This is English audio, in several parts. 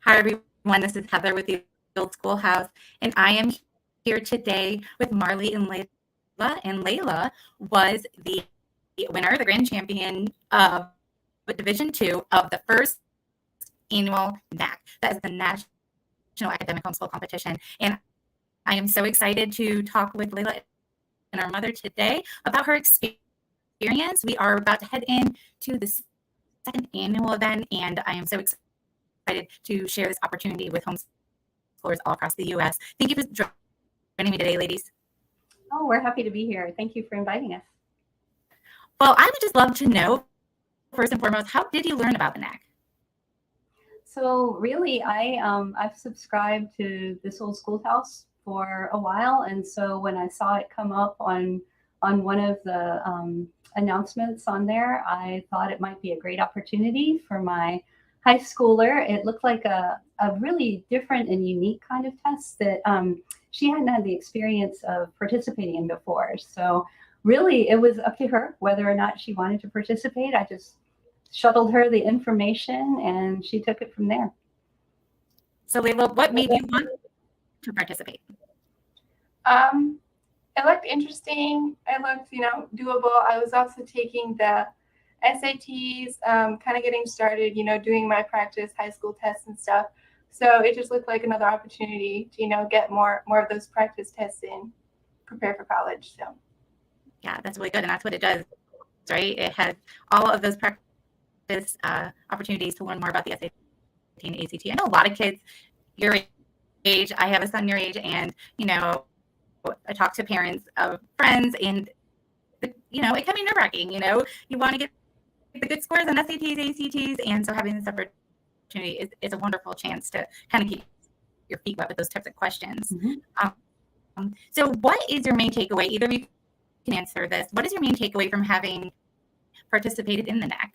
Hi, everyone. This is Heather with the Old Schoolhouse, and I am here today with Marley and Layla. And Layla was the winner, the grand champion of Division Two of the first annual NAHC. That is the National Academic Homeschool Competition. And I am so excited to talk with Layla and our mother today about her experience. We are about to head into the second annual event, and I am so excited to share this opportunity with homeschoolers all across the U.S. Thank you for joining me today, ladies. Oh, we're happy to be here. Thank you for inviting us. Well, I would just love to know, first and foremost, how did you learn about the NAHC? So really, I've subscribed to this Old Schoolhouse for a while, and so when I saw it come up on one of the announcements on there, I thought it might be a great opportunity for my high schooler. It looked like a really different and unique kind of test that she hadn't had the experience of participating in before. So really, it was up to her whether or not she wanted to participate. I just shuttled her the information and she took it from there. So Layla, what made you want to participate? It looked interesting. It looked, doable. I was also taking the SATs, kind of getting started, doing my practice high school tests and stuff. So it just looked like another opportunity to, get more of those practice tests in, prepare for college. So yeah, that's really good. And that's what it does, right? It has all of those practice opportunities to learn more about the SAT and ACT. I know a lot of kids your age, I have a son your age, and, I talk to parents of friends, and, it can be nerve-wracking, you want to get the good scores on SATs, ACTs, and so having this opportunity is a wonderful chance to kind of keep your feet wet with those types of questions. Mm-hmm. So what is your main takeaway? Either of you can answer this. What is your main takeaway from having participated in the NAHC?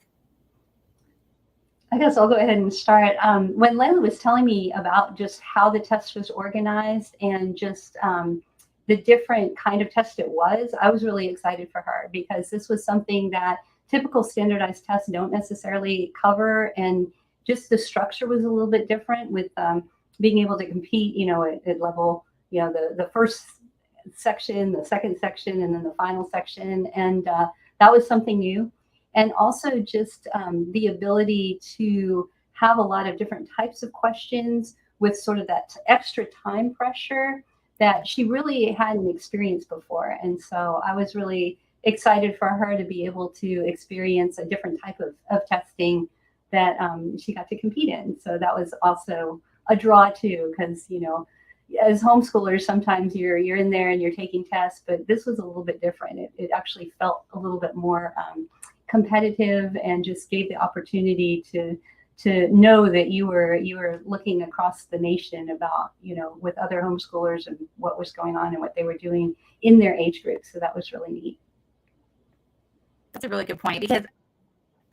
I guess I'll go ahead and start. When Layla was telling me about just how the test was organized and just the different kind of test it was, I was really excited for her because this was something that typical standardized tests don't necessarily cover, and just the structure was a little bit different with being able to compete, at level, the first section, the second section, and then the final section, and that was something new. And also just the ability to have a lot of different types of questions with sort of that extra time pressure that she really hadn't experienced before. And so I was really excited for her to be able to experience a different type of testing that she got to compete in. So that was also a draw too, because, as homeschoolers, sometimes you're in there and you're taking tests, but this was a little bit different. It actually felt a little bit more competitive and just gave the opportunity to know that you were looking across the nation about, with other homeschoolers and what was going on and what they were doing in their age group. So that was really neat. That's a really good point, because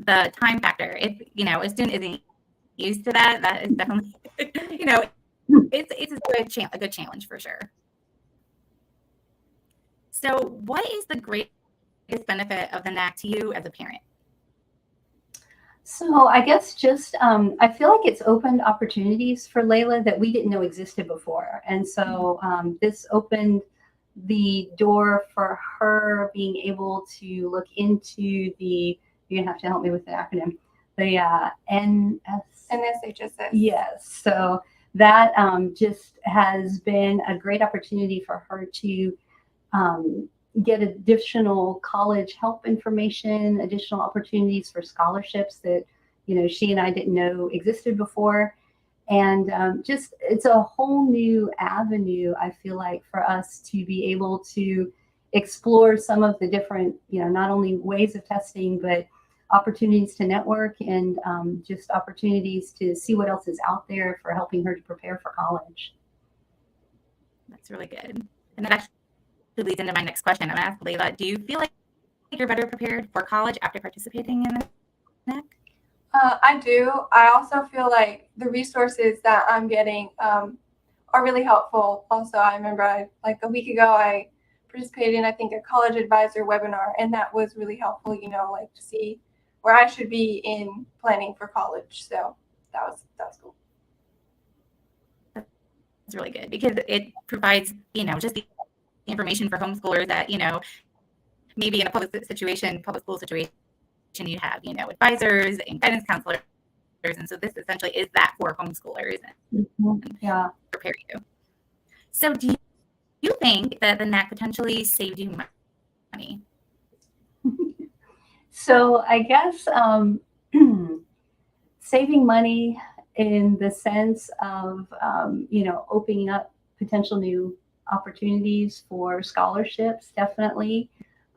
the time factor, if, a student isn't used to that, that is definitely, it's a good challenge for sure. So what is the greatest benefit of the NAHC to you as a parent? So I guess just I feel like it's opened opportunities for Layla that we didn't know existed before. And so this opened the door for her being able to look into you're going to have to help me with the acronym, the NSHSS. Yes. So that just has been a great opportunity for her to get additional college help information, additional opportunities for scholarships that, she and I didn't know existed before. And just, it's a whole new avenue, I feel like, for us to be able to explore some of the different, not only ways of testing, but opportunities to network and just opportunities to see what else is out there for helping her to prepare for college. That's really good. And that actually leads into my next question. I'm going to ask Layla, do you feel like you're better prepared for college after participating in the NAHC? I do. I also feel like the resources that I'm getting are really helpful. Also, I remember like a week ago, I participated in, I think, a college advisor webinar, and that was really helpful, like to see where I should be in planning for college. So that was cool. really good because it provides, just the information for homeschoolers that, maybe in a public school situation, you have, advisors and guidance counselors. And so this essentially is that for homeschoolers and Yeah. prepare you. So do you think that the NAHC potentially saved you money? So I guess saving money in the sense of, opening up potential new opportunities for scholarships, definitely.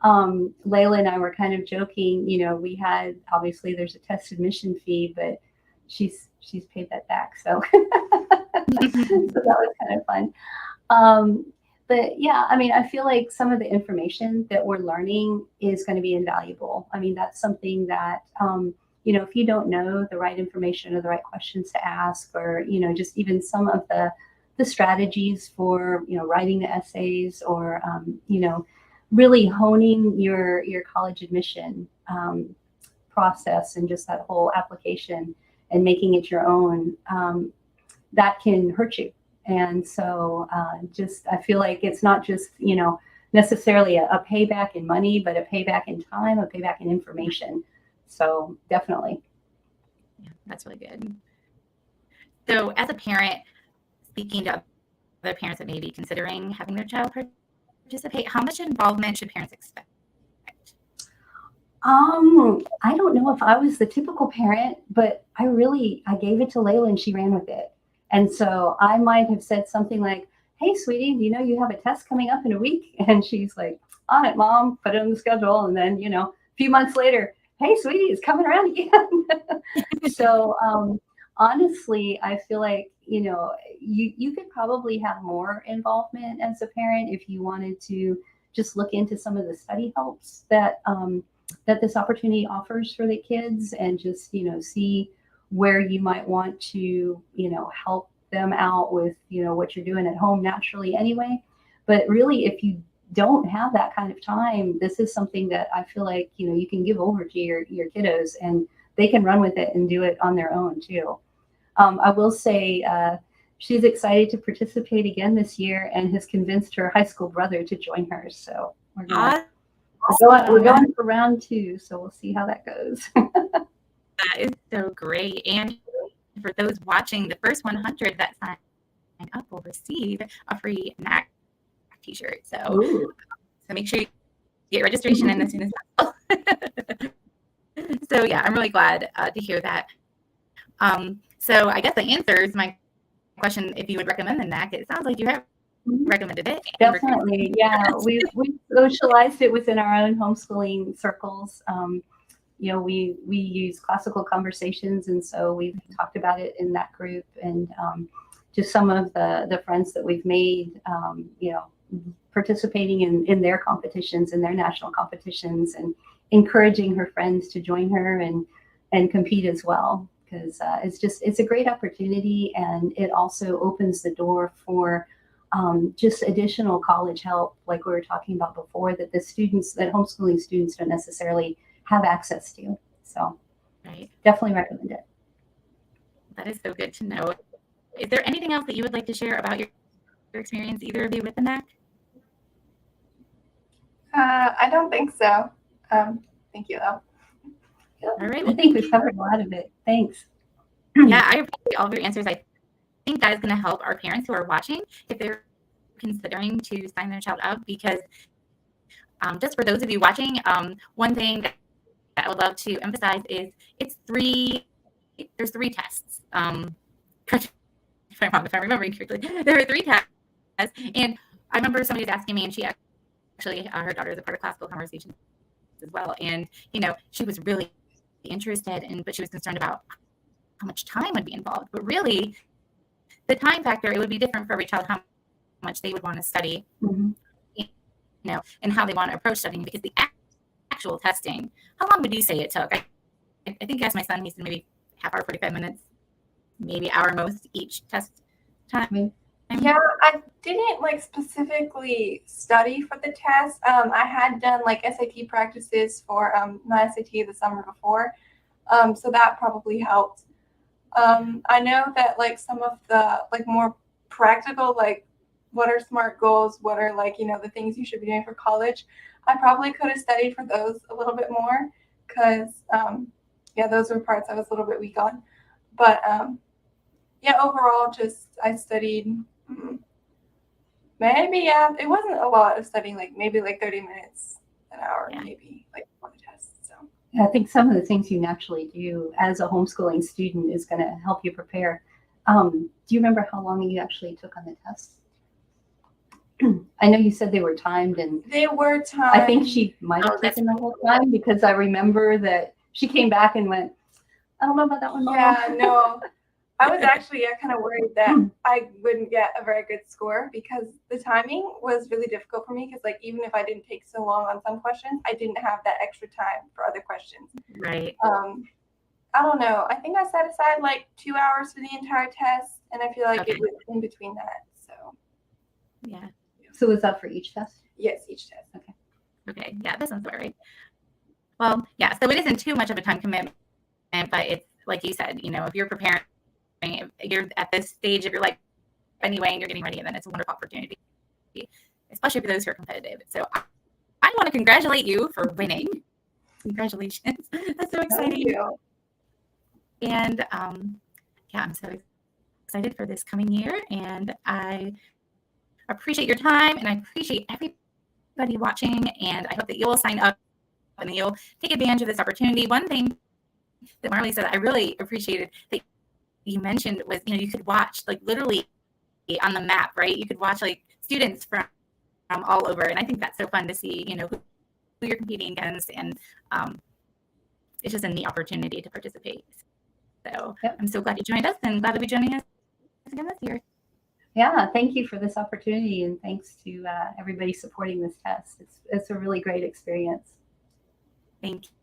Layla and I were kind of joking, we had, obviously there's a test admission fee, but she's paid that back. So, so that was kind of fun. But yeah, I mean, I feel like some of the information that we're learning is going to be invaluable. I mean, that's something that, if you don't know the right information or the right questions to ask, or, just even some of the strategies for, writing the essays or, really honing your college admission process and just that whole application and making it your own, that can hurt you. And so I feel like it's not just, necessarily a payback in money, but a payback in time, a payback in information. So definitely. Yeah, that's really good. So as a parent, speaking to other parents that may be considering having their child participate, how much involvement should parents expect? I don't know if I was the typical parent, but I gave it to Layla and she ran with it. And so I might have said something like, "Hey, sweetie, do you know you have a test coming up in a week?" And she's like, "On it, Mom, put it on the schedule." And then, a few months later, "Hey, sweetie, it's coming around again." So honestly, I feel like, you could probably have more involvement as a parent if you wanted to just look into some of the study helps that this opportunity offers for the kids, and just, see where you might want to, help them out with, what you're doing at home naturally anyway. But really, if you don't have that kind of time, this is something that I feel like, you can give over to your kiddos and they can run with it and do it on their own too. I will say she's excited to participate again this year and has convinced her high school brother to join her. So we're going for round 2. So we'll see how that goes. That is so great. And for those watching, the first 100 that sign up will receive a free NAHC t-shirt. So make sure you get registration in as soon as possible. So yeah, I'm really glad to hear that. So I guess that answers my question, if you would recommend the NAHC. It sounds like you have recommended it. Definitely. Yeah. We socialized it within our own homeschooling circles. We use classical conversations, and so we've talked about it in that group, and just some of the friends that we've made, participating in their competitions, in their national competitions, and encouraging her friends to join her and compete as well, because it's a great opportunity, and it also opens the door for just additional college help, like we were talking about before, that homeschooling students don't necessarily have access to. So right. Definitely recommend it. That is so good to know. Is there anything else that you would like to share about your experience, either of you, with the NAHC? I don't think so. Thank you, though. All right. Well, I think we've covered a lot of it. Thanks. Yeah, I appreciate all of your answers. I think that is going to help our parents who are watching if they're considering to sign their child up, because just for those of you watching, one thing that I would love to emphasize is there's 3 tests. Correct if I'm wrong, if I'm remembering correctly. There are 3 tests. And I remember somebody was asking me, and she actually, her daughter is a part of classical conversations as well. And, she was really interested but she was concerned about how much time would be involved. But really, the time factor, it would be different for every child, how much they would want to study, and how they want to approach studying, because the actual testing, how long would you say it took? I think as my son, he said maybe half hour, 45 minutes, maybe hour most each test time. Yeah, I didn't specifically study for the test. I had done SAT practices for my SAT the summer before, so that probably helped. I know that some of the more practical, like what are SMART goals, what are like, you know, the things you should be doing for college, I probably could have studied for those a little bit more because, yeah, those were parts I was a little bit weak on. But yeah, overall, just I studied maybe, yeah, it wasn't a lot of studying, like maybe like 30 minutes, an hour, maybe like one test. So I think some of the things you naturally do as a homeschooling student is going to help you prepare. Do you remember how long you actually took on the test? I know you said they were timed, and they were timed. I think she might have taken the whole time because I remember that she came back and went, I don't know about that one, Mom. Yeah, no. I was actually kind of worried that I wouldn't get a very good score because the timing was really difficult for me because, like, even if I didn't take so long on some questions, I didn't have that extra time for other questions. Right. I don't know. I think I set aside like 2 hours for the entire test, and I feel like it was in between that. So, yeah. So was that for each test? Yes, each test. Okay. Okay. Yeah, that sounds about right. Well, yeah. So it isn't too much of a time commitment, but it's like you said, you know, if you're preparing, if you're at this stage of your life anyway, and you're getting ready, and then it's a wonderful opportunity, especially for those who are competitive. So I want to congratulate you for winning. Congratulations. That's so exciting. Thank you. And yeah, I'm so excited for this coming year, and I appreciate your time, and I appreciate everybody watching, and I hope that you'll sign up and that you'll take advantage of this opportunity. One thing that Marley said I really appreciated that you mentioned was, you know, you could watch like literally on the map, right? You could watch like students from all over, and I think that's so fun to see, you know, who you're competing against, and it's just a neat opportunity to participate. So I'm so glad you joined us, and glad to be joining us again this year. Yeah, thank you for this opportunity, and thanks to everybody supporting this test. It's a really great experience. Thank you.